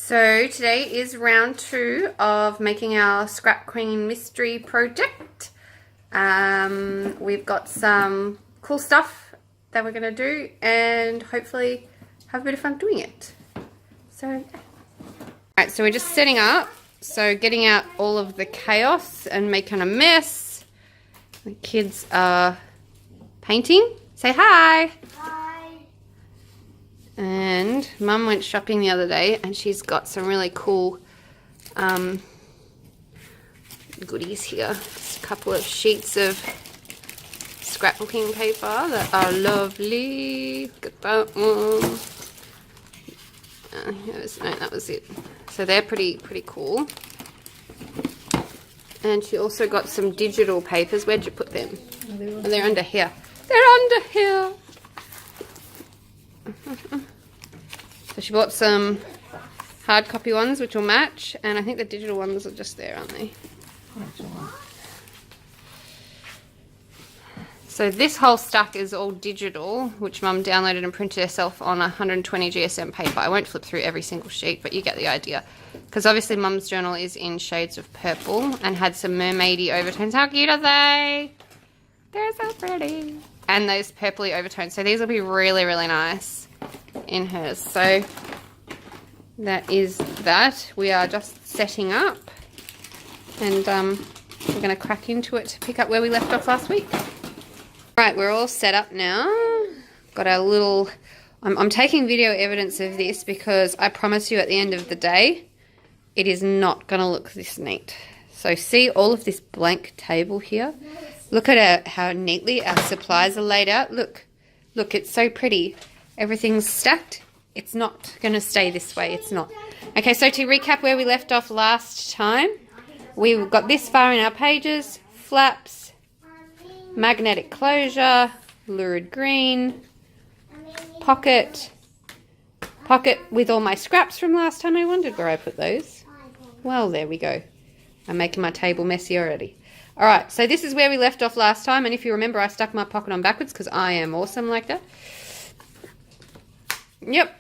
So today is round 2 of making our Scrap Queen mystery project. We've got some cool stuff that we're going to do and hopefully have a bit of fun doing it. Alright, so we're just setting up, so getting out all of the chaos and making a mess. The kids are painting. Say hi! And Mum went shopping the other day and she's got some really cool goodies here. Just a couple of sheets of scrapbooking paper that are lovely. Look at that one. No, that was it. So they're pretty cool. And she also got some digital papers. Where'd you put them? Oh, they're under here. They're under here. So she bought some hard copy ones which will match, and I think the digital ones are just there, aren't they? So this whole stack is all digital, which Mum downloaded and printed herself on 120 GSM paper. I won't flip through every single sheet, but you get the idea. Because obviously Mum's journal is in shades of purple and had some mermaidy overtones. How cute are they? They're so pretty. And those purpley overtones. So these will be really, really nice in hers. So that is that. We are just setting up. And we're going to crack into it to pick up where we left off last week. Right, we're all set up now. Got our little... I'm taking video evidence of this because I promise you at the end of the day, it is not going to look this neat. So see all of this blank table here? Look at how neatly our supplies are laid out. Look, it's so pretty. Everything's stacked. It's not going to stay this way. It's not. Okay, so to recap where we left off last time, we got this far in our pages. Flaps, magnetic closure, lurid green, pocket with all my scraps from last time. I wondered where I put those. Well, there we go. I'm making my table messy already. Alright, so this is where we left off last time, and if you remember, I stuck my pocket on backwards because I am awesome like that. Yep,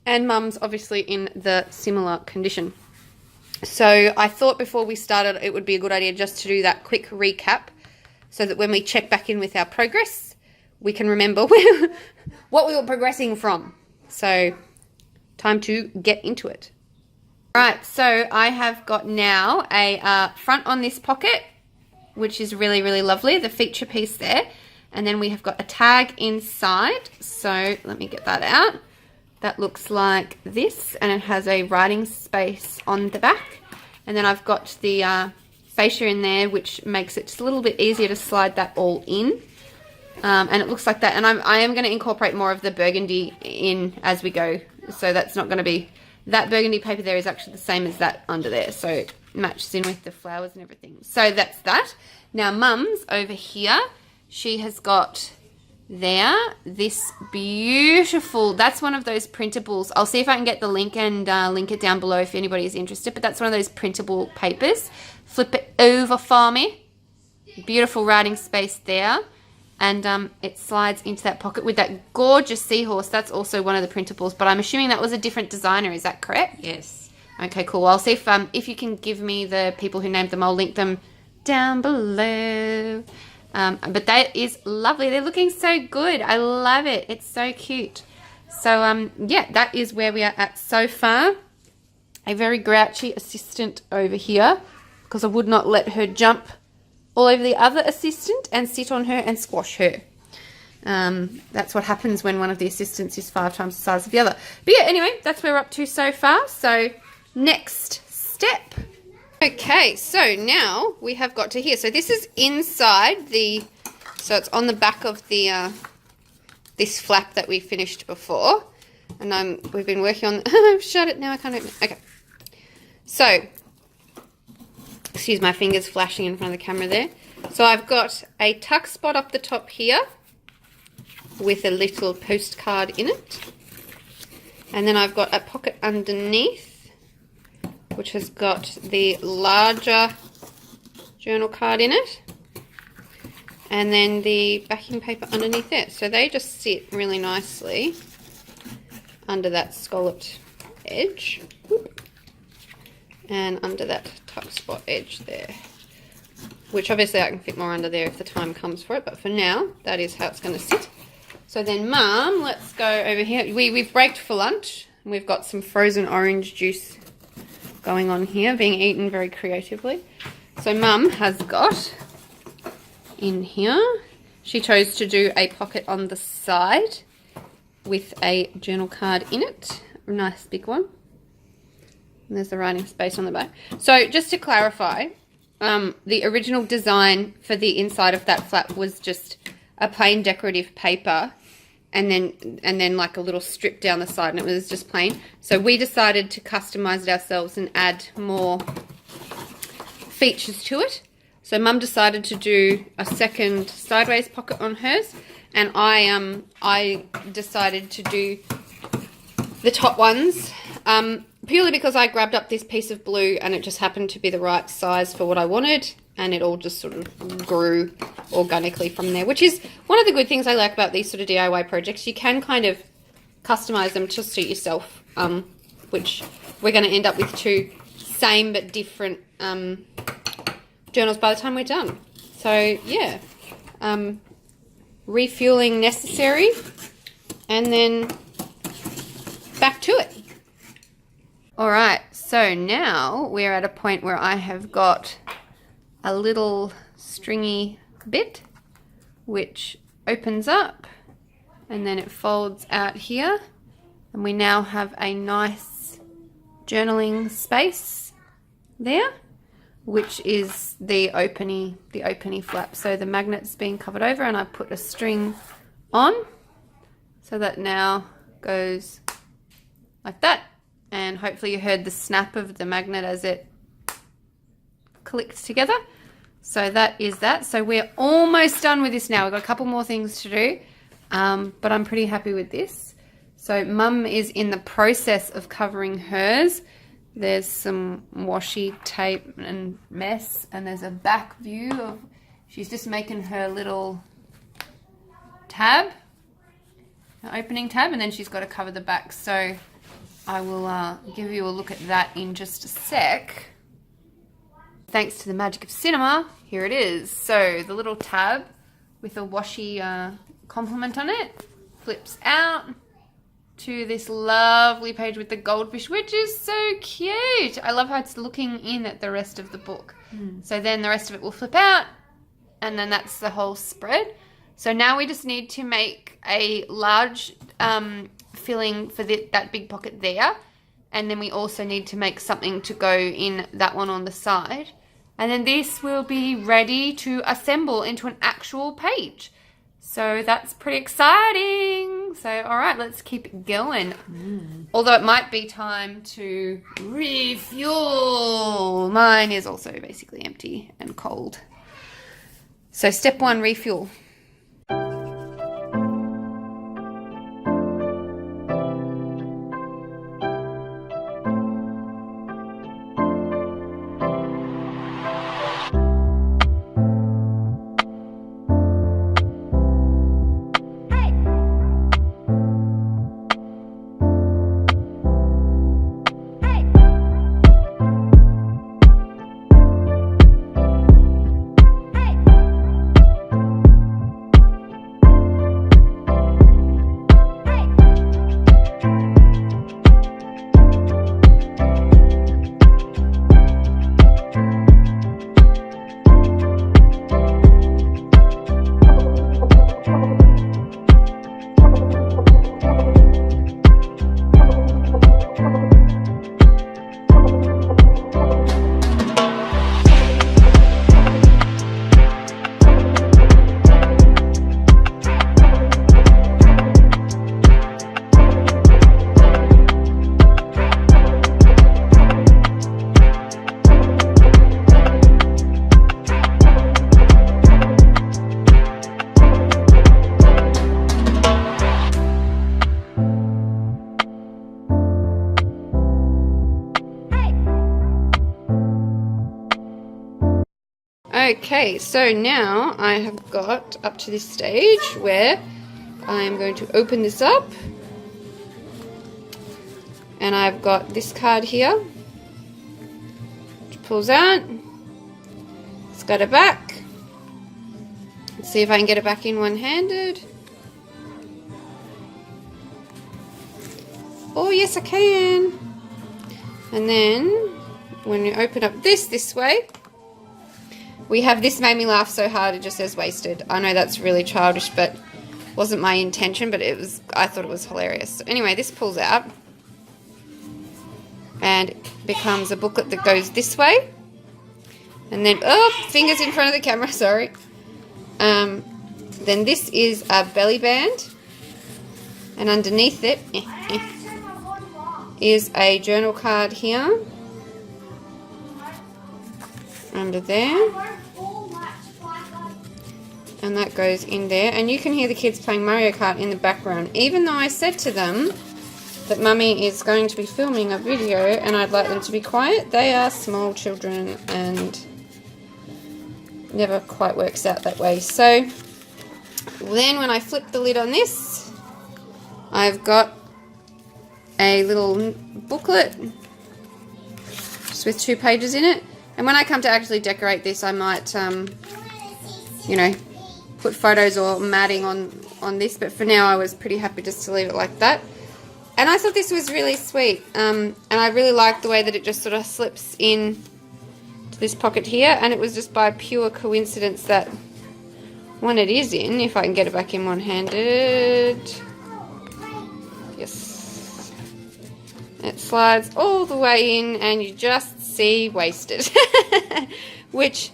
and Mum's obviously in the similar condition. So I thought before we started it would be a good idea just to do that quick recap so that when we check back in with our progress, we can remember what we were progressing from. So, time to get into it. Right, so I have got now a front on this pocket, which is really, really lovely, the feature piece there. And then we have got a tag inside. So let me get that out. That looks like this, and it has a writing space on the back. And then I've got the fascia in there, which makes it just a little bit easier to slide that all in. And it looks like that. And I am going to incorporate more of the burgundy in as we go. So that's not going to be... That burgundy paper there is actually the same as that under there. So it matches in with the flowers and everything. So that's that. Now Mum's over here. She has got there this beautiful... That's one of those printables. I'll see if I can get the link and link it down below if anybody is interested. But that's one of those printable papers. Flip it over for me. Beautiful writing space there. And it slides into that pocket with that gorgeous seahorse. That's also one of the printables, but I'm assuming that was a different designer. Is that correct? Yes. Okay, cool. I'll see if you can give me the people who named them. I'll link them down below. But that is lovely. They're looking so good. I love it. It's so cute. So, yeah, that is where we are at so far. A very grouchy assistant over here because I would not let her jump all over the other assistant and sit on her and squash her. That's what happens when one of the assistants is 5 times the size of the other. But yeah, anyway, that's where we're up to so far. So next step. Okay, so now we have got to here. So this is inside the, so it's on the back of the this flap that we finished before. And we've been working on, I've shut it now, I can't open it. Okay. So, excuse my fingers flashing in front of the camera there. So I've got a tuck spot up the top here with a little postcard in it. And then I've got a pocket underneath which has got the larger journal card in it. And then the backing paper underneath it. So they just sit really nicely under that scalloped edge. and under that tuck spot edge there, which obviously I can fit more under there if the time comes for it, but for now that is how it's going to sit. So then Mum, let's go over here. We've braked for lunch. We've got some frozen orange juice going on here, being eaten very creatively. So Mum has got in here, she chose to do a pocket on the side with a journal card in it, a nice big one. And there's the writing space on the back. So just to clarify, the original design for the inside of that flap was just a plain decorative paper and then like a little strip down the side, and it was just plain. So we decided to customize it ourselves and add more features to it. So Mum decided to do a second sideways pocket on hers, and I decided to do the top ones purely because I grabbed up this piece of blue and it just happened to be the right size for what I wanted, and it all just sort of grew organically from there, which is one of the good things I like about these sort of DIY projects. You can kind of customize them to suit yourself, which we're going to end up with two same but different journals by the time we're done. So yeah, refueling necessary, and then back to it. All right, so now we're at a point where I have got a little stringy bit which opens up and then it folds out here, and we now have a nice journaling space there, which is the openy flap. So the magnet's being covered over, and I put a string on so that now goes like that, and hopefully you heard the snap of the magnet as it clicked together. So that is that. So we're almost done with this now. We've got a couple more things to do, but I'm pretty happy with this. So Mum is in the process of covering hers. There's some washi tape and mess, and there's a back view of, she's just making her little tab, her opening tab, and then she's got to cover the back. So I will give you a look at that in just a sec. Thanks to the magic of cinema, here it is. So the little tab with a washi complement on it flips out to this lovely page with the goldfish, which is so cute. I love how it's looking in at the rest of the book. So then the rest of it will flip out, and then that's the whole spread. So now we just need to make a large filling for that big pocket there, and then we also need to make something to go in that one on the side, and then this will be ready to assemble into an actual page. So that's pretty exciting. So all right, let's keep going. Although it might be time to refuel. Mine is also basically empty and cold. So step one, refuel. Okay, so now I have got up to this stage where I am going to open this up, and I've got this card here, pulls out. It's got it back. Let's see if I can get it back in one-handed. Oh, yes, I can. And then when you open up this way, we have this. Made me laugh so hard it just says wasted. I know that's really childish, but wasn't my intention, but I thought it was hilarious. So anyway, this pulls out and becomes a booklet that goes this way. And then, oh, fingers in front of the camera, sorry. Then this is a belly band, and underneath it is a journal card here, under there, and that goes in there. And you can hear the kids playing Mario Kart in the background, even though I said to them that Mummy is going to be filming a video and I'd like them to be quiet. They are small children and never quite works out that way. So then when I flip the lid on this, I've got a little booklet just with 2 pages in it. And when I come to actually decorate this, I might, you know, put photos or matting on this. But for now, I was pretty happy just to leave it like that. And I thought this was really sweet. And I really liked the way that it just sort of slips in to this pocket here. And it was just by pure coincidence that when it is in, if I can get it back in one-handed, yes, it slides all the way in and you just see wasted, which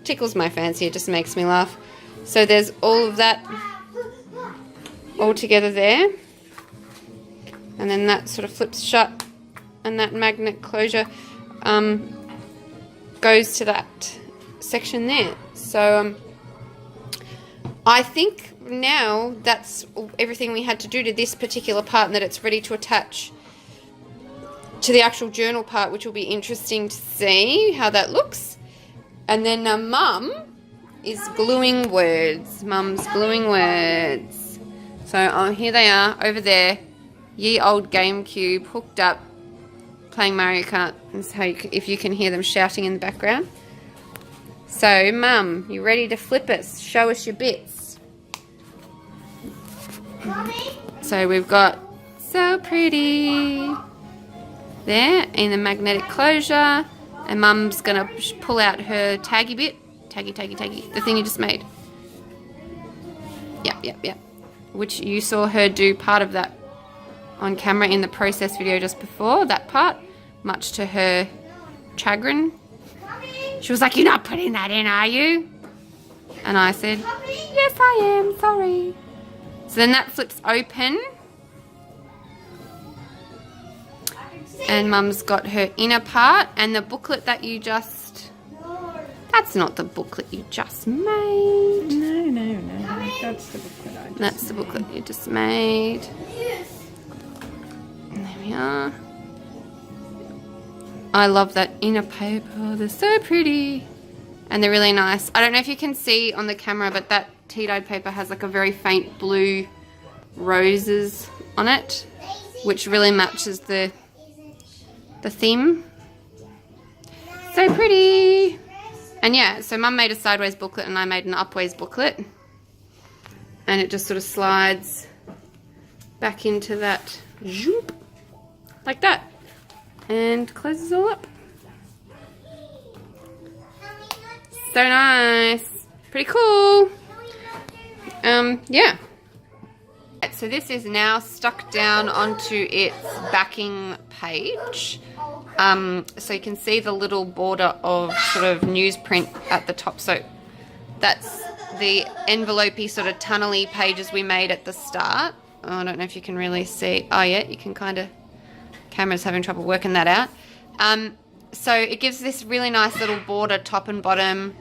tickles my fancy. It just makes me laugh. So there's all of that all together there. And then that sort of flips shut, and that magnet closure goes to that section there. So I think now that's everything we had to do to this particular part, and that it's ready to attach to the actual journal part, which will be interesting to see how that looks. And then Mum is gluing words. Mum's gluing words. So here they are over there. Ye old GameCube hooked up, playing Mario Kart. That's how if you can hear them shouting in the background. So, Mum, you ready to flip us? Show us your bits. So we've got so pretty there in the magnetic closure, and Mum's gonna pull out her taggy bit, taggy, the thing you just made. Yep. Which you saw her do part of that on camera in the process video just before, that part, much to her chagrin. She was like, "You're not putting that in, are you?" And I said, "Yes, I am, sorry." So then that flips open. And Mum's got her inner part, and the booklet that you just... That's not the booklet you just made. No. That's the booklet I just That's the booklet you just made. And there we are. I love that inner paper. They're so pretty. And they're really nice. I don't know if you can see on the camera, but that tea-dyed paper has like a very faint blue roses on it, which really matches the theme. So pretty. And yeah, so Mum made a sideways booklet and I made an upways booklet. And it just sort of slides back into that zoop, like that, and closes all up. So nice. Pretty cool. Yeah. So this is now stuck down onto its backing page. So you can see the little border of sort of newsprint at the top. So that's the envelopey sort of tunnely pages we made at the start. Oh, I don't know if you can really see. Oh yeah, you can kind of, camera's having trouble working that out. So it gives this really nice little border top and bottom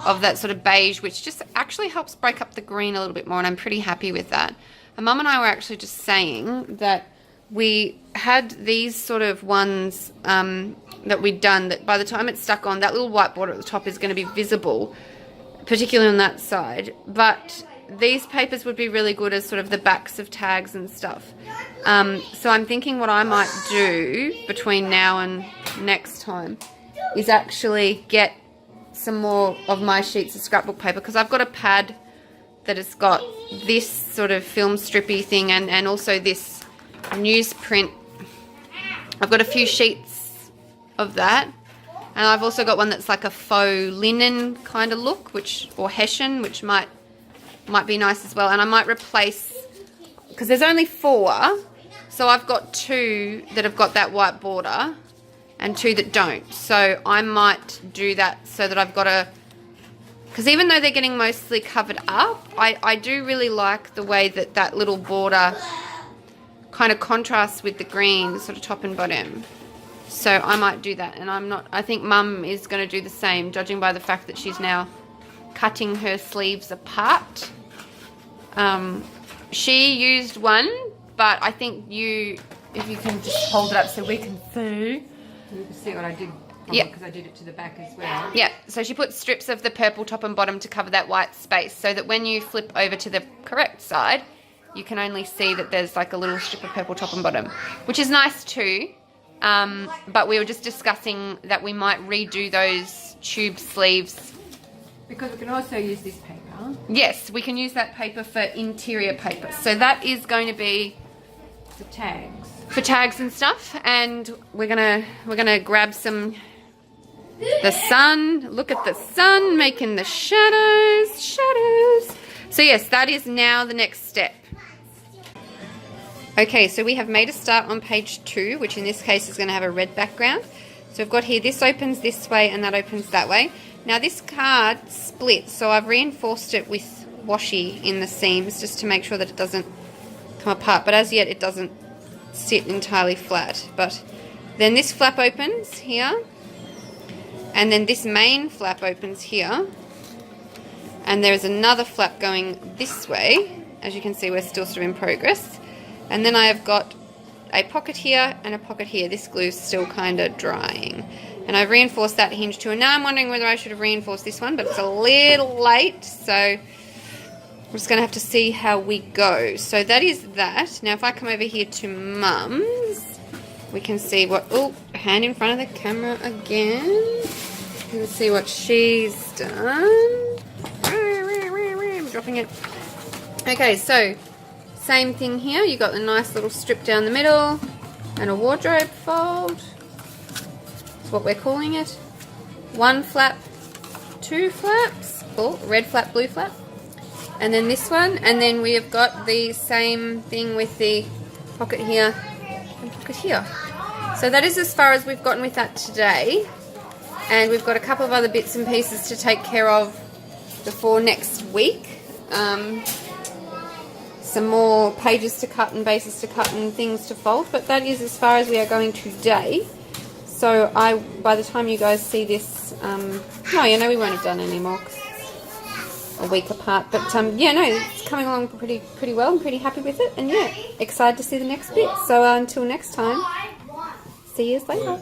of that sort of beige, which just actually helps break up the green a little bit more, and I'm pretty happy with that. And Mum and I were actually just saying that we had these sort of ones that we'd done, that by the time it's stuck on, that little white border at the top is going to be visible, particularly on that side. But these papers would be really good as sort of the backs of tags and stuff. So I'm thinking what I might do between now and next time is actually get some more of my sheets of scrapbook paper, because I've got a pad that has got this sort of film strippy thing and also this newsprint. I've got a few sheets of that, and I've also got one that's like a faux linen kind of look, or hessian, which might be nice as well. And I might replace, because there's only 4, so I've got 2 that have got that white border and 2 that don't. So I might do that so that I've got a, because even though they're getting mostly covered up, I do really like the way that little border kind of contrasts with the green, sort of top and bottom. So I might do that, and I think Mum is going to do the same, judging by the fact that she's now cutting her sleeves apart. She used one, but I think if you can just hold it up so we can see. You can see what I did. Yeah. Because I did it to the back as well. Yeah, so she put strips of the purple top and bottom to cover that white space, so that when you flip over to the correct side, you can only see that there's like a little strip of purple top and bottom, which is nice too. But we were just discussing that we might redo those tube sleeves. Because we can also use this paper. Yes, we can use that paper for interior paper. So that is going to be The tags. for tags and stuff, and we're gonna grab the sun. Look at the sun making the shadows. So yes, that is now the next step. Okay, so we have made a start on page 2, which in this case is going to have a red background. So we've got here, this opens this way and that opens that way. Now this card splits, so I've reinforced it with washi in the seams just to make sure that it doesn't come apart, but as yet it doesn't sit entirely flat. But then this flap opens here, and then this main flap opens here, and there's another flap going this way. As you can see, we're still sort of in progress. And then I have got a pocket here and a pocket here. This glue's still kind of drying. And I've reinforced that hinge too. And now I'm wondering whether I should have reinforced this one, but it's a little late, so we're just going to have to see how we go. So that is that. Now if I come over here to Mum's, we can see what... Oh, hand in front of the camera again. You can see what she's done. I'm dropping it. Okay, so... same thing here. You got the nice little strip down the middle and a wardrobe fold. That's what we're calling it. 1 flap, 2 flaps. Oh, red flap, blue flap. And then this one. And then we have got the same thing with the pocket here and pocket here. So that is as far as we've gotten with that today. And we've got a couple of other bits and pieces to take care of before next week. Some more pages to cut and bases to cut and things to fold, but that is as far as we are going today. So by the time you guys see this, no, you know, we won't have done any more 'cause it's a week apart, but yeah, no, it's coming along pretty well. I'm pretty happy with it, and yeah, excited to see the next bit. So until next time, see you later.